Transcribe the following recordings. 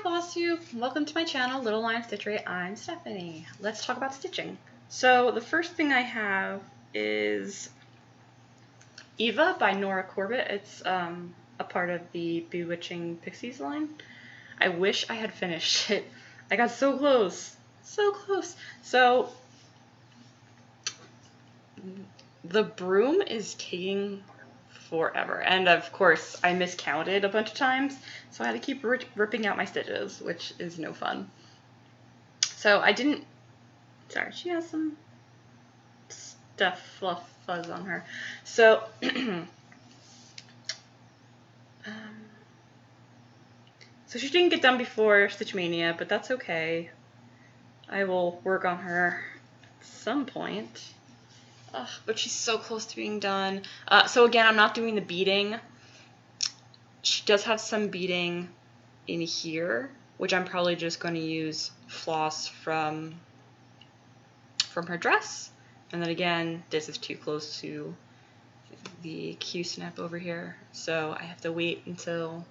Flosstube! Welcome to my channel, Little Lion Stitchery. I'm Stephanie. Let's talk about stitching. So the first thing I have is Eva by Nora Corbett. It's a part of the Bewitching Pixies line. I wish I had finished it. I got so close. So close. So the broom is taking forever, and of course I miscounted a bunch of times, so I had to keep ripping out my stitches, which is no fun. So I didn't, sorry, she has some fuzz on her. So so she didn't get done before Stitch Mania, but that's okay. I will work on her at some point. But she's so close to being done. So again, I'm not doing the beading. She does have some beading in here, which I'm probably just going to use floss from her dress. And then again, this is too close to the Q-snap over here, so I have to wait until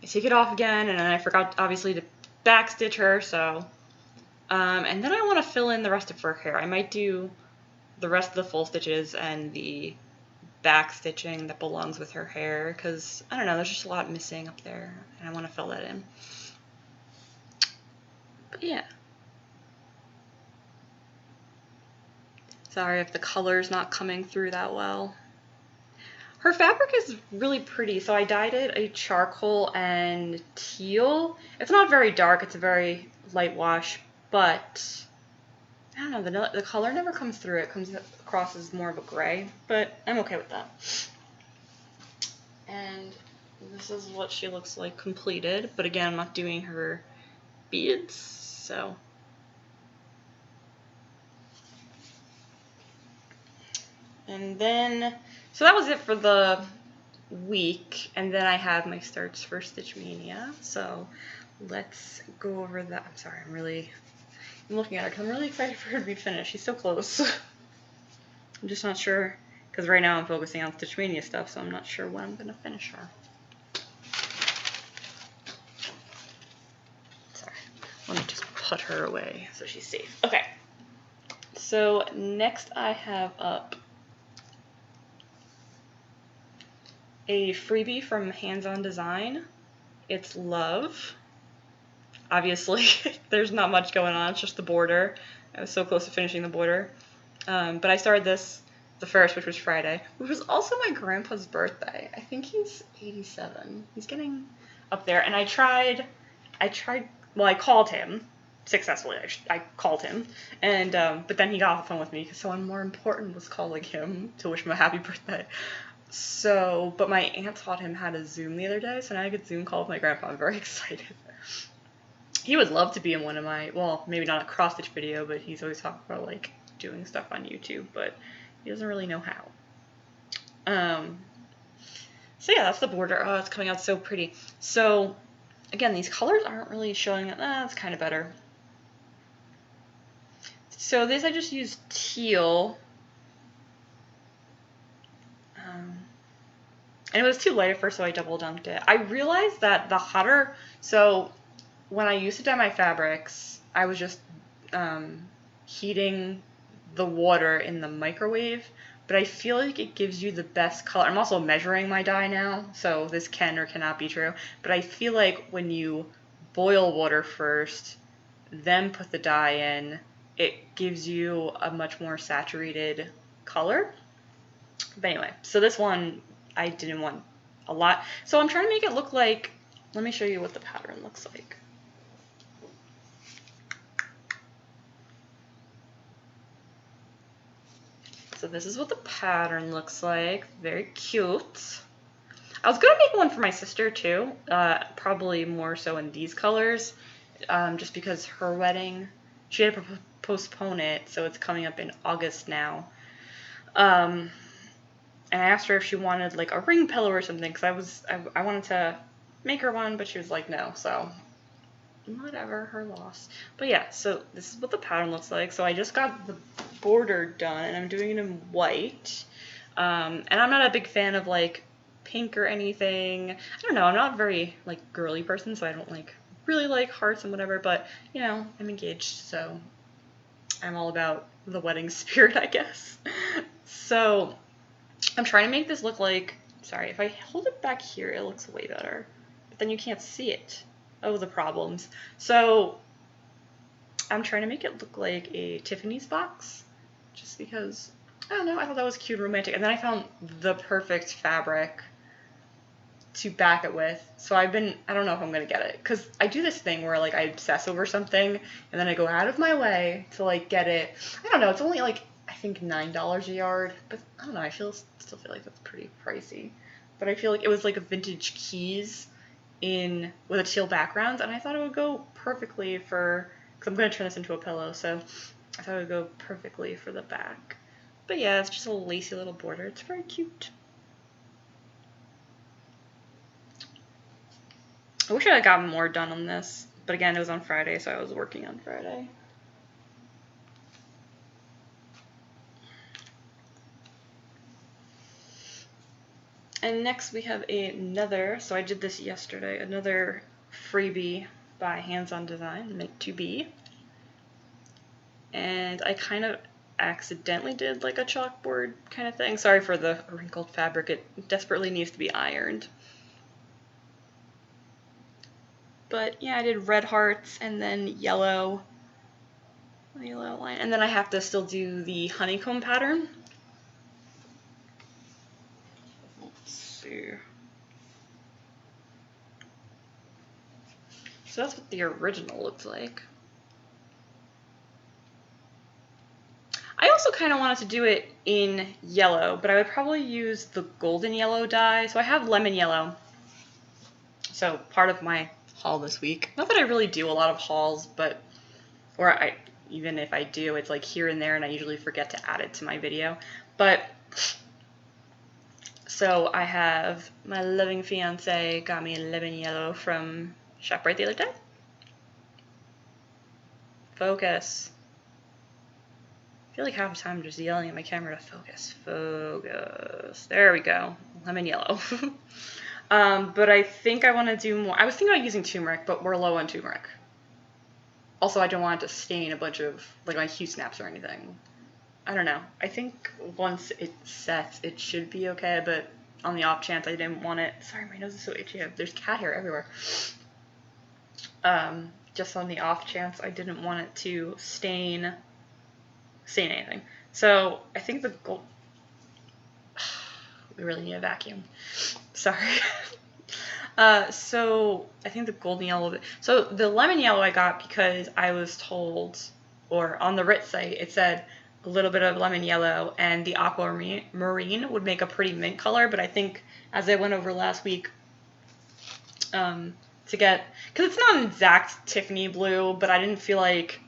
I take it off again. And then I forgot, obviously, to backstitch her. So, and then I want to fill in the rest of her hair. I might do the rest of the full stitches and the back stitching that belongs with her hair, because I don't know, there's just a lot missing up there and I want to fill that in. But yeah, sorry if the color's not coming through that well. Her fabric is really pretty, so I dyed it a charcoal and teal. It's not very dark, it's a very light wash, but I don't know, the color never comes through. It comes across as more of a gray, but I'm okay with that. And this is what she looks like completed, but again, I'm not doing her beads, so. And then, so that was it for the week, and then I have my starts for Stitch Mania, so let's go over that. I'm sorry, I'm looking at her because I'm really excited for her to be finished. She's so close. I'm just not sure, because right now I'm focusing on Stitch Mania stuff, so I'm not sure when I'm going to finish her. Sorry, let me just put her away so she's safe. Okay, so next I have up a freebie from Hands On Design. It's Love. Obviously, there's not much going on, it's just the border. I was so close to finishing the border. But I started this the first, which was Friday, which was also my grandpa's birthday. I think he's 87. He's getting up there. And I called him successfully. I called him, and but then he got off the phone with me because someone more important was calling him to wish him a happy birthday. So, but my aunt taught him how to Zoom the other day, so now I could Zoom call with my grandpa. I'm very excited. He would love to be in one of my, well, maybe not a cross-stitch video, but he's always talking about, like, doing stuff on YouTube, but he doesn't really know how. So yeah, that's the border. Oh, it's coming out so pretty. So, again, these colors aren't really showing up. That's kind of better. So this, I just used teal. And it was too light at first, so I double dumped it. I realized that the hotter, so when I used to dye my fabrics, I was just heating the water in the microwave, but I feel like it gives you the best color. I'm also measuring my dye now, so this can or cannot be true, but I feel like when you boil water first, then put the dye in, it gives you a much more saturated color. But anyway, so this one, I didn't want a lot. So I'm trying to make it look like, let me show you what the pattern looks like. So this is what the pattern looks like. Very cute. I was going to make one for my sister too, probably more so in these colors, just because her wedding, she had to postpone it, so it's coming up in August now. And I asked her if she wanted like a ring pillow or something, because I wanted to make her one, but she was like no, so whatever, her loss. But yeah, so this is what the pattern looks like. So I just got the border done, and I'm doing it in white. And I'm not a big fan of like pink or anything. I don't know, I'm not a very like girly person, so I don't like really like hearts and whatever, but, you know, I'm engaged, so I'm all about the wedding spirit, I guess. So I'm trying to make this look like, sorry, if I hold it back here, it looks way better, but then you can't see it. Oh, the problems. So I'm trying to make it look like a Tiffany's box, just because, I don't know, I thought that was cute and romantic, and then I found the perfect fabric to back it with. So I don't know if I'm gonna get it, because I do this thing where like I obsess over something and then I go out of my way to like get it. I don't know, it's only like I think $9 a yard, but I don't know, I still feel like that's pretty pricey. But I feel like it was like a vintage keys with a teal background, and I thought it would go perfectly for, because I'm gonna turn this into a pillow, so I thought it would go perfectly for the back. But yeah, it's just a lacy little border. It's very cute. I wish I had gotten more done on this, but again, it was on Friday, so I was working on Friday. And next we have another, so I did this yesterday, another freebie by Hands On Design, Make to Be. And I kind of accidentally did like a chalkboard kind of thing. Sorry for the wrinkled fabric, it desperately needs to be ironed. But yeah, I did red hearts and then yellow line, and then I have to still do the honeycomb pattern. Let's see. So that's what the original looks like. I also kind of wanted to do it in yellow, but I would probably use the golden yellow dye. So I have lemon yellow. So part of my haul this week. Not that I really do a lot of hauls, but, even if I do, it's like here and there, and I usually forget to add it to my video. But, so I have my loving fiance got me a lemon yellow from ShopRite the other day. Focus. I feel like half the time I'm just yelling at my camera to focus. Focus. There we go. Lemon yellow. But I think I want to do more. I was thinking about using turmeric, but we're low on turmeric. Also, I don't want it to stain a bunch of, like, my hue snaps or anything. I don't know. I think once it sets, it should be okay, but on the off chance I didn't want it. Sorry, my nose is so itchy. There's cat hair everywhere. Just on the off chance I didn't want it to stain anything. So I think the gold. We really need a vacuum. Sorry. So I think the golden yellow. So the lemon yellow I got because I was told, or on the Rit site, it said a little bit of lemon yellow and the aquamarine would make a pretty mint color. But I think as I went over last week, to get, because it's not an exact Tiffany blue, but I didn't feel like,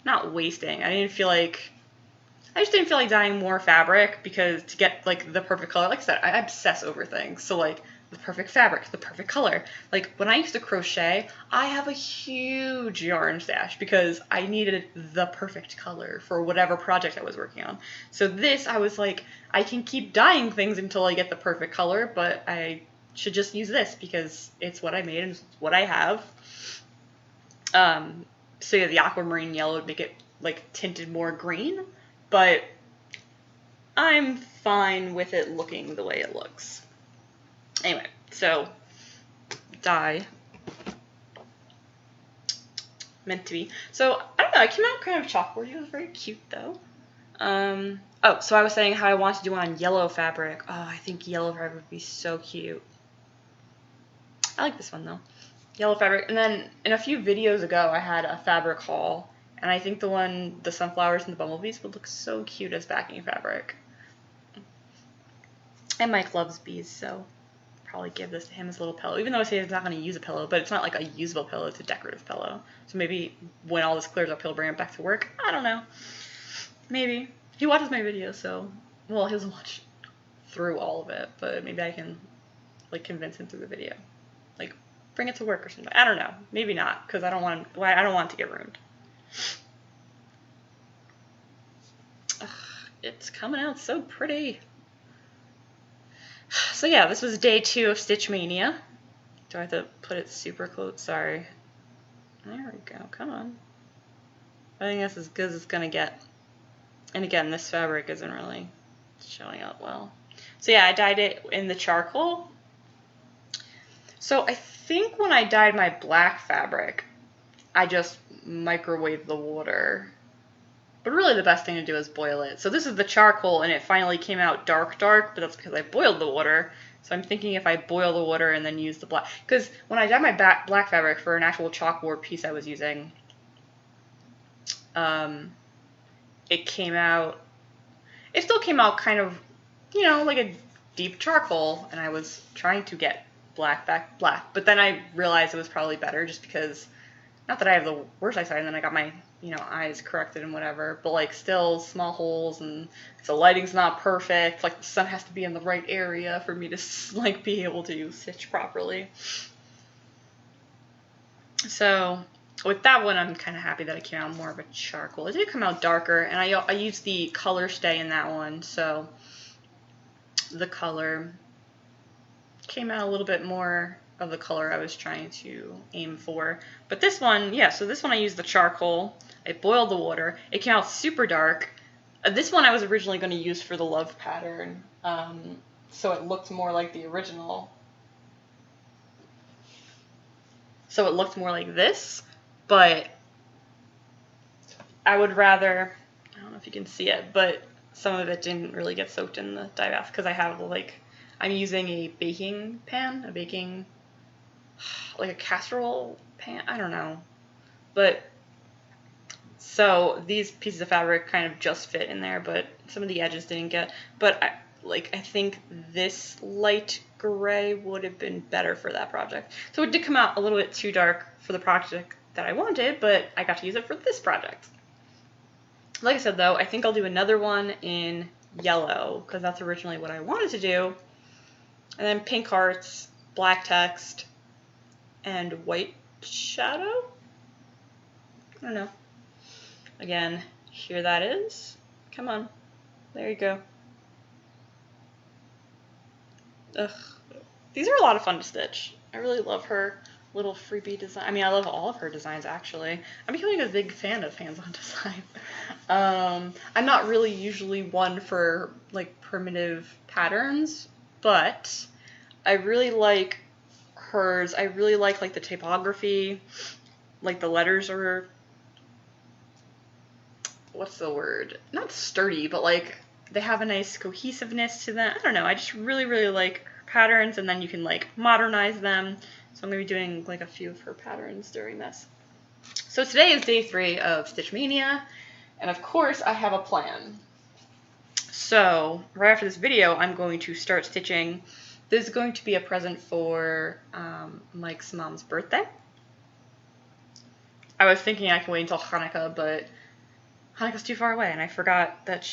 not wasting. I just didn't feel like dyeing more fabric, because to get like the perfect color, like I said, I obsess over things. So like the perfect fabric, the perfect color. Like when I used to crochet, I have a huge yarn stash because I needed the perfect color for whatever project I was working on. So this, I was like, I can keep dyeing things until I get the perfect color, but I should just use this because it's what I made and it's what I have. So yeah, the aquamarine yellow would make it like tinted more green, but I'm fine with it looking the way it looks. Anyway, so dye. Meant to be. So, I don't know, I came out kind of chalkboard. It was very cute though. Oh, so I was saying how I want to do on yellow fabric. Oh, I think yellow fabric would be so cute. I like this one though. Yellow fabric. And then in a few videos ago, I had a fabric haul. And I think the sunflowers and the bumblebees would look so cute as backing fabric. And Mike loves bees, so probably give this to him as a little pillow. Even though I say he's not going to use a pillow, but it's not like a usable pillow, it's a decorative pillow. So maybe when all this clears up, he'll bring it back to work. I don't know. Maybe. He watches my videos, so, well, he doesn't watch through all of it, but maybe I can, like, convince him through the video. Like, bring it to work or something. I don't know. Maybe not, because I don't want it to get ruined. Ugh, it's coming out so pretty. So yeah, this was day 2 of Stitch Mania. Do I have to put it super close? Sorry. There we go. Come on. I think that's as good as it's gonna get. And again, this fabric isn't really showing up well. So yeah, I dyed it in the charcoal. So I think when I dyed my black fabric, I just microwaved the water. But really the best thing to do is boil it. So this is the charcoal, and it finally came out dark, but that's because I boiled the water. So I'm thinking if I boil the water and then use the black, because when I dyed my black fabric for an actual chalkboard piece I was using, it still came out kind of, you know, like a deep charcoal, and I was trying to get black, but then I realized it was probably better just because, not that I have the worst eyesight, and then I got my, you know, eyes corrected and whatever, but like still small holes, and the lighting's not perfect, like the sun has to be in the right area for me to like be able to stitch properly. So with that one, I'm kind of happy that it came out more of a charcoal. It did come out darker, and I used the color stay in that one, so the color came out a little bit more of the color I was trying to aim for. But this one, yeah, so this one I used the charcoal. I boiled the water. It came out super dark. This one I was originally going to use for the love pattern, so it looked more like the original. So it looked more like this, but I would rather, I don't know if you can see it, but some of it didn't really get soaked in the dye bath because I have like, I'm using a baking pan, like a casserole pan, I don't know. But, so these pieces of fabric kind of just fit in there, but some of the edges didn't get, but I think this light gray would have been better for that project. So it did come out a little bit too dark for the project that I wanted, but I got to use it for this project. Like I said though, I think I'll do another one in yellow, because that's originally what I wanted to do. And then pink hearts, black text, and white shadow? I don't know. Again, here that is. Come on. There you go. Ugh. These are a lot of fun to stitch. I really love her little freebie design. I mean, I love all of her designs, actually. I'm becoming a big fan of hands-on design. I'm not really usually one for, like, primitive patterns, but I really like hers. I really like the typography. Like, the letters are, what's the word? Not sturdy, but, like, they have a nice cohesiveness to them. I don't know. I just really, really like her patterns, and then you can, like, modernize them. So I'm going to be doing, like, a few of her patterns during this. So today is day 3 of Stitch Mania, and of course I have a plan. So right after this video, I'm going to start stitching. This is going to be a present for Mike's mom's birthday. I was thinking I can wait until Hanukkah, but Hanukkah's too far away, and I forgot that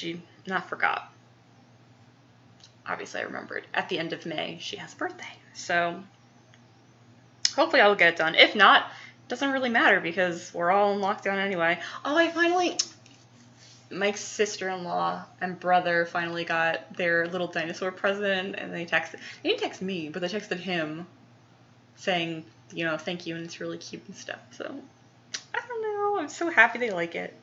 obviously I remembered. At the end of May, she has a birthday. So hopefully I'll get it done. If not, it doesn't really matter because we're all in lockdown anyway. Oh, Mike's sister-in-law and brother finally got their little dinosaur present, and they didn't text me, but they texted him saying, you know, thank you, and it's really cute and stuff. So, I don't know, I'm so happy they like it.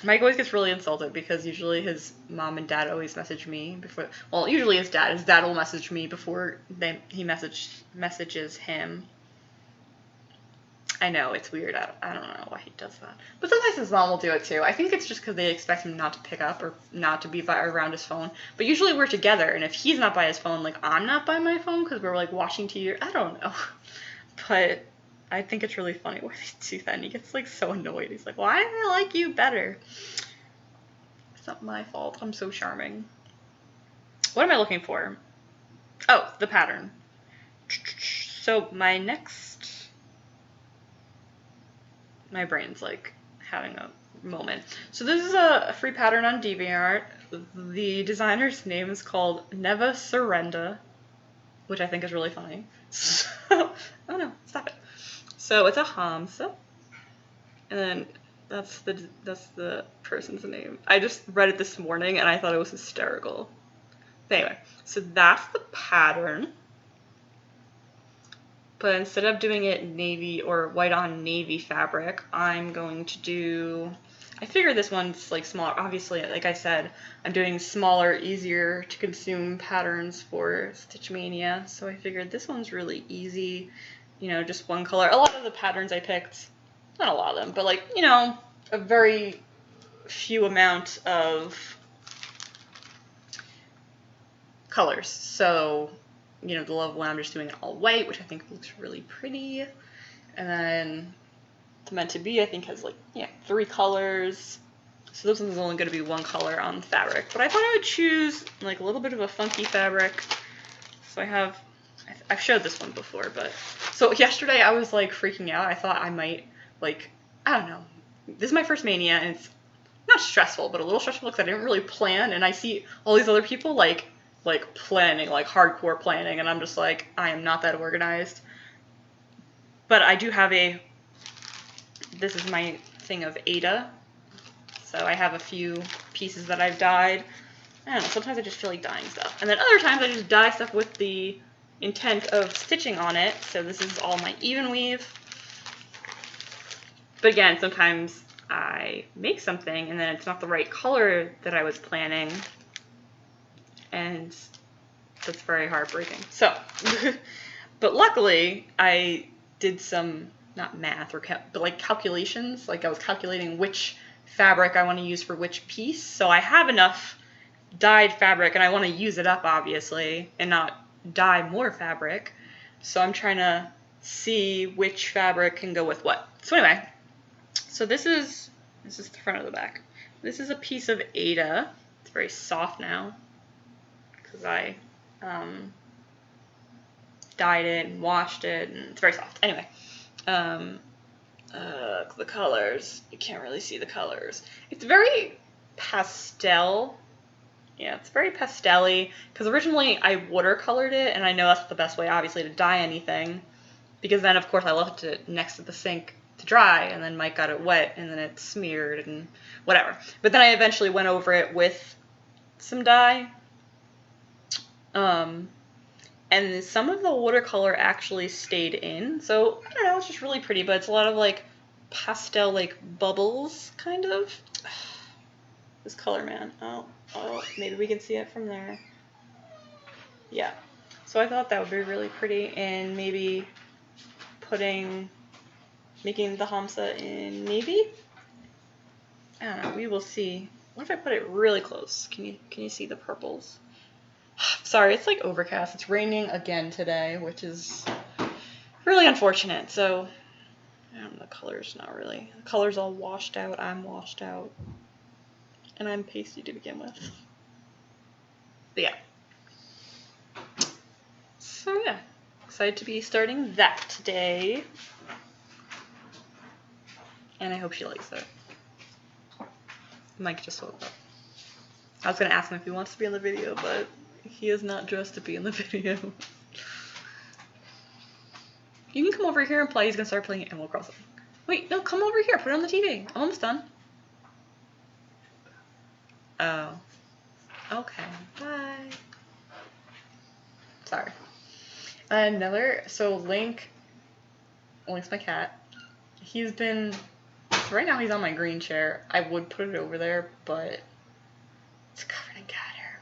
Mike always gets really insulted because usually his mom and dad always message me before, well, usually his dad will message me before he messages him. I know, it's weird. I don't know why he does that. But sometimes his mom will do it too. I think it's just because they expect him not to pick up or not to be around his phone. But usually we're together, and if he's not by his phone, like, I'm not by my phone because we're, like, watching TV. I don't know. But I think it's really funny when they do that, and he gets, like, so annoyed. He's like, why do I like you better? It's not my fault. I'm so charming. What am I looking for? Oh, the pattern. So my brain's like having a moment. So this is a free pattern on DeviantArt. The designer's name is called Neva Surrender, which I think is really funny. Oh no, stop it. So it's a hamsa, and then that's the person's name. I just read it this morning and I thought it was hysterical. But anyway, so that's the pattern. But instead of doing it navy or white on navy fabric, I'm going to do, I figured this one's like smaller. Obviously, like I said, I'm doing smaller, easier to consume patterns for Stitch Mania. So I figured this one's really easy, you know, just one color. A lot of the patterns I picked, not a lot of them, but like, you know, a very few amount of colors. So, you know, the level one, I'm just doing it all white, which I think looks really pretty. And then the meant to be, I think, has like, yeah, 3 colors. So this one's only going to be 1 color on the fabric. But I thought I would choose like a little bit of a funky fabric. So I've showed this one before, but so yesterday I was like freaking out. I thought I might, like, I don't know. This is my first Mania, and it's not stressful, but a little stressful because I didn't really plan, and I see all these other people like planning, like hardcore planning, and I'm just like, I am not that organized. But I do have this is my thing of Ada, so I have a few pieces that I've dyed. I don't know, sometimes I just feel like dyeing stuff, and then other times I just dye stuff with the intent of stitching on it. So this is all my even weave. But again, sometimes I make something and then it's not the right color that I was planning, and that's very heartbreaking. So, but luckily I did some, not math, but like calculations. Like I was calculating which fabric I want to use for which piece. So I have enough dyed fabric, and I want to use it up, obviously, and not dye more fabric. So I'm trying to see which fabric can go with what. So anyway, so this is the front of the back. This is a piece of Ada. It's very soft now because I dyed it and washed it, and it's very soft. Anyway, the colors, you can't really see the colors. It's very pastel. Yeah, it's very pastel-y, because originally I watercolored it, and I know that's the best way, obviously, to dye anything, because then, of course, I left it next to the sink to dry, and then Mike got it wet, and then it smeared, and whatever. But then I eventually went over it with some dye, and some of the watercolor actually stayed in, so, I don't know, it's just really pretty, but it's a lot of, like, pastel, like, bubbles, kind of. This color, man. Oh, maybe we can see it from there. Yeah. So I thought that would be really pretty, and maybe making the Hamsa in navy? I don't know, we will see. What if I put it really close? Can you see the purples? Sorry, it's like overcast. It's raining again today, which is really unfortunate. So, I don't know, the color's not really. The color's all washed out. I'm washed out. And I'm pasty to begin with. But yeah. So yeah, excited to be starting that today. And I hope she likes it. Mike just woke up. I was going to ask him if he wants to be in the video, but he is not dressed to be in the video. You can come over here and play. He's going to start playing Animal Crossing. Wait, no, come over here. Put it on the TV. I'm almost done. Oh. Okay. Bye. Sorry. So Link's my cat. So right now he's on my green chair. I would put it over there, but it's covered in cat hair.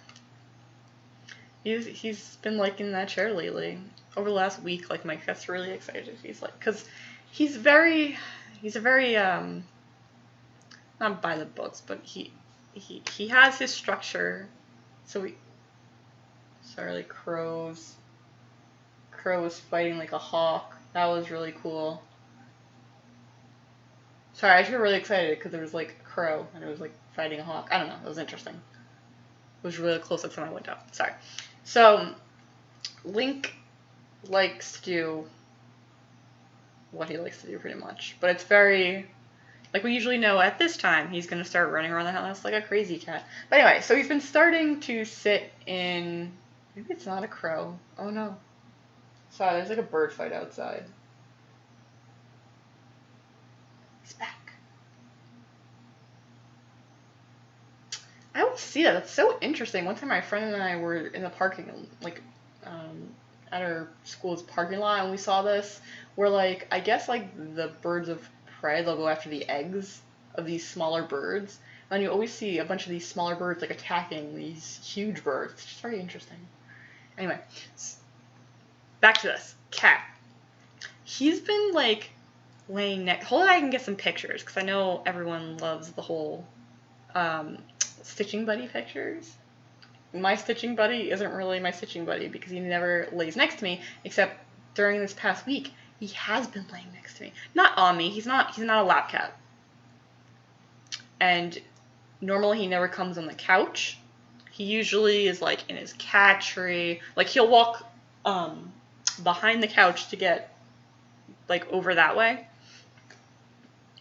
He's been liking that chair lately. Over the last week, like, my cat's really excited. He's like, because he's a very, not by the books, but he has his structure. So like crows. Crow was fighting like a hawk. That was really cool. Sorry, I just got really excited because there was like a crow and it was like fighting a hawk. I don't know. It was interesting. It was really close next time I went out. Sorry. So Link likes to do what he likes to do pretty much. But it's very, like, we usually know at this time he's going to start running around the house like a crazy cat. But anyway, so he's been starting to sit in, maybe it's not a crow. Oh no. Sorry, there's like a bird fight outside. He's back. I don't see that. That's so interesting. One time my friend and I were in the parking, like, at our school's parking lot, and we saw this, where, like, I guess, like, the birds of prey, they'll go after the eggs of these smaller birds. And you always see a bunch of these smaller birds, like, attacking these huge birds. It's just very interesting. Anyway, back to this. Cat. He's been, like, laying next. Hold on, I can get some pictures, because I know everyone loves the whole stitching buddy pictures. My stitching buddy isn't really my stitching buddy because he never lays next to me, except during this past week he has been laying next to me. Not on me. He's not a lap cat. And normally he never comes on the couch. He usually is like in his cat tree. Like he'll walk behind the couch to get like over that way.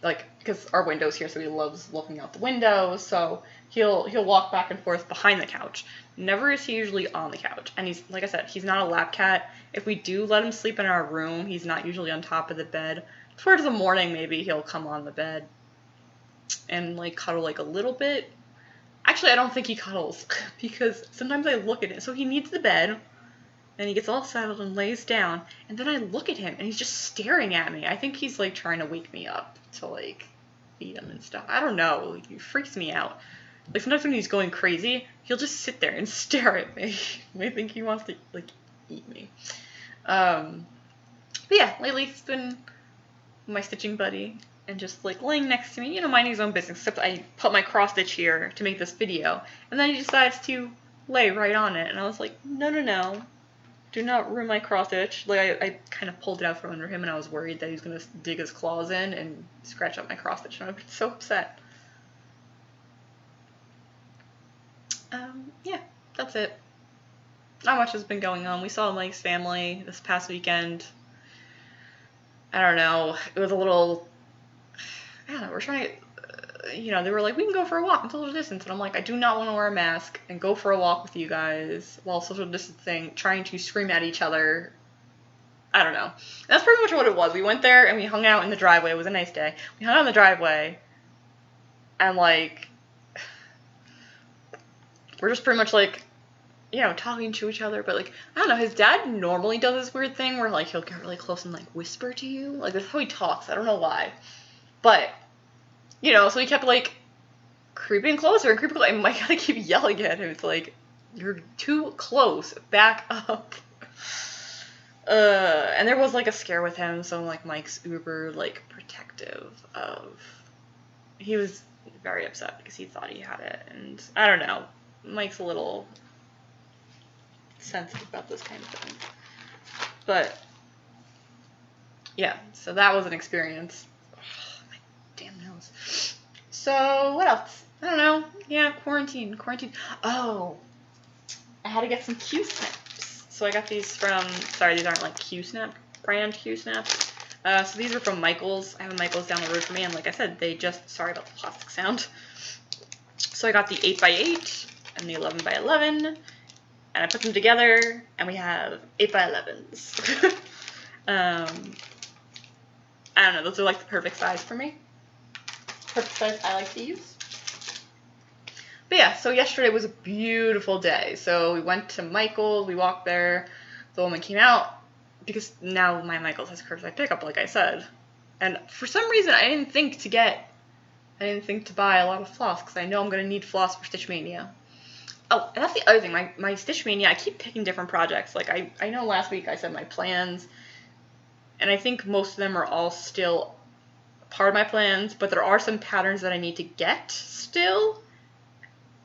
Like, because our window's here, so he loves looking out the window, so he'll walk back and forth behind the couch. Never is he usually on the couch. And he's, like I said, he's not a lap cat. If we do let him sleep in our room, he's not usually on top of the bed. Towards the morning, maybe he'll come on the bed and, like, cuddle, like, a little bit. Actually, I don't think he cuddles, because sometimes I look at it. So he needs the bed, and he gets all settled and lays down, and then I look at him, and he's just staring at me. I think he's, like, trying to wake me up to, like, feed him and stuff. I don't know. Like, he freaks me out. Like, sometimes when he's going crazy, he'll just sit there and stare at me. I think he wants to, like, eat me. But yeah, lately he's been my stitching buddy and just, like, laying next to me, you know, minding his own business, except I put my cross stitch here to make this video, and then he decides to lay right on it, and I was like, no. Do not ruin my cross stitch. Like, I kind of pulled it out from under him, and I was worried that he was going to dig his claws in and scratch up my cross stitch, and I was so upset. Yeah, that's it. Not much has been going on. We saw Mike's family this past weekend. I don't know. It was a little, I don't know, we're trying to, you know, they were like, we can go for a walk in social distance. And I'm like, I do not want to wear a mask and go for a walk with you guys while social distancing, trying to scream at each other. I don't know. That's pretty much what it was. We went there and we hung out in the driveway. It was a nice day. We hung out in the driveway and, like, we're just pretty much, like, you know, talking to each other. But, like, I don't know. His dad normally does this weird thing where, like, he'll get really close and, like, whisper to you. Like, that's how he talks. I don't know why. But, you know, so he kept, like, creeping closer and creeping closer. And Mike had to keep yelling at him. It's like, you're too close. Back up. And there was, like, a scare with him. So, like, Mike's uber, like, protective of... He was very upset because he thought he had it. And I don't know. Mike's a little sensitive about this kind of thing. But, yeah, so that was an experience. Oh, my damn nose. So, what else? I don't know. Yeah, quarantine. Oh, I had to get some Q-snaps. So I got these from, sorry, these aren't like Q-snap, brand Q-snaps. So these are from Michael's. I have a Michael's down the road from me, and like I said, they just, sorry about the plastic sound. So I got the 8x8 and the 11x11, and I put them together, and we have 8x11s. I don't know, those are like the perfect size for me. Perfect size I like to use. But yeah, so yesterday was a beautiful day. So we went to Michael's, we walked there, the woman came out, because now my Michael's has curbside pickup, like I said. And for some reason, I didn't think to buy a lot of floss, because I know I'm going to need floss for Stitch Mania. Oh, and that's the other thing, my Stitch Mania, I keep picking different projects. Like, I know last week I said my plans, and I think most of them are all still part of my plans, but there are some patterns that I need to get still,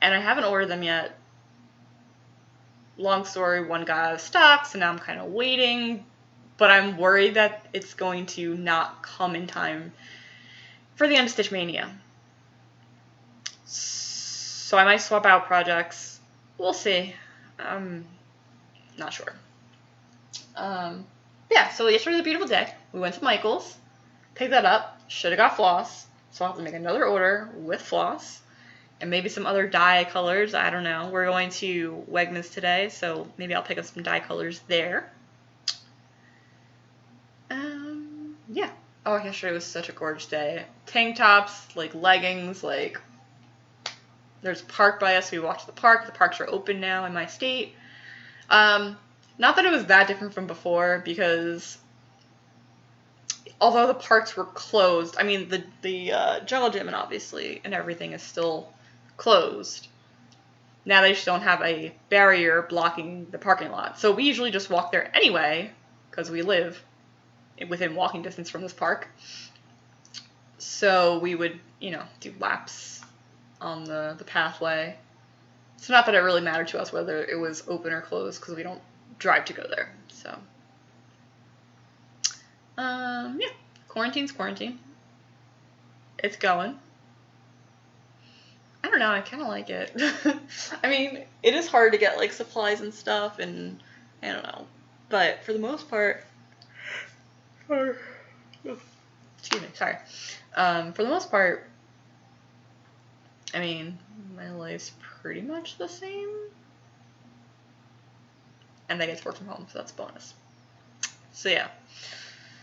and I haven't ordered them yet. Long story, one got out of stock, so now I'm kind of waiting, but I'm worried that it's going to not come in time for the end of Stitch Mania. So I might swap out projects. We'll see. I'm not sure. Yeah, so yesterday was a beautiful day. We went to Michael's, picked that up, should have got floss, so I'll have to make another order with floss, and maybe some other dye colors, I don't know. We're going to Wegmans today, so maybe I'll pick up some dye colors there. Yeah. Oh, yesterday was such a gorgeous day. Tank tops, like leggings, like There's a park by us. We walked to the park. The parks are open now in my state. Not that it was that different from before, because although the parks were closed, I mean, the jungle gym and obviously and everything is still closed. Now they just don't have a barrier blocking the parking lot. So we usually just walk there anyway, because we live within walking distance from this park. So we would, you know, do laps on the pathway. So not that it really mattered to us whether it was open or closed, because we don't drive to go there. So, yeah, quarantine's quarantine. It's going. I don't know, I kind of like it. I mean, it is hard to get, like, supplies and stuff, and I don't know. But for the most part, excuse me, sorry. For the most part, I mean, my life's pretty much the same. And I get to work from home, so that's a bonus. So yeah.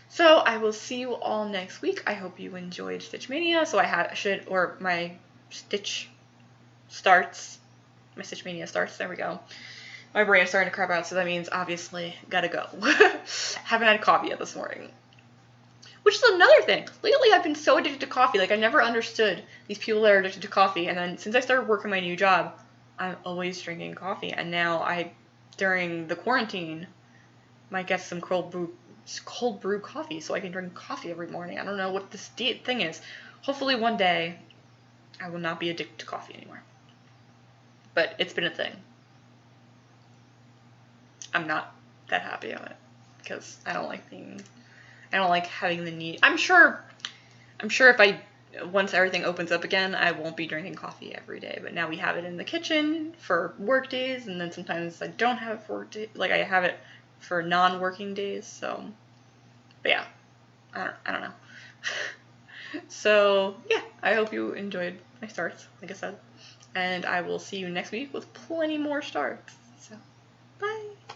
So I will see you all next week. I hope you enjoyed Stitch Mania. So my Stitch starts. My Stitch Mania starts. There we go. My brain's starting to crap out, so that means obviously gotta go. Haven't had coffee yet this morning. Which is another thing. Lately I've been so addicted to coffee. Like, I never understood these people that are addicted to coffee. And then since I started working my new job, I'm always drinking coffee. And now during the quarantine, might get some cold brew coffee so I can drink coffee every morning. I don't know what this thing is. Hopefully one day I will not be addicted to coffee anymore. But it's been a thing. I'm not that happy on it because I don't like having the need. I'm sure if once everything opens up again, I won't be drinking coffee every day. But now we have it in the kitchen for work days, and then sometimes I don't have it for work days. Like, I have it for non-working days. So, but yeah, I don't know. So yeah, I hope you enjoyed my starts, like I said, and I will see you next week with plenty more starts. So, bye.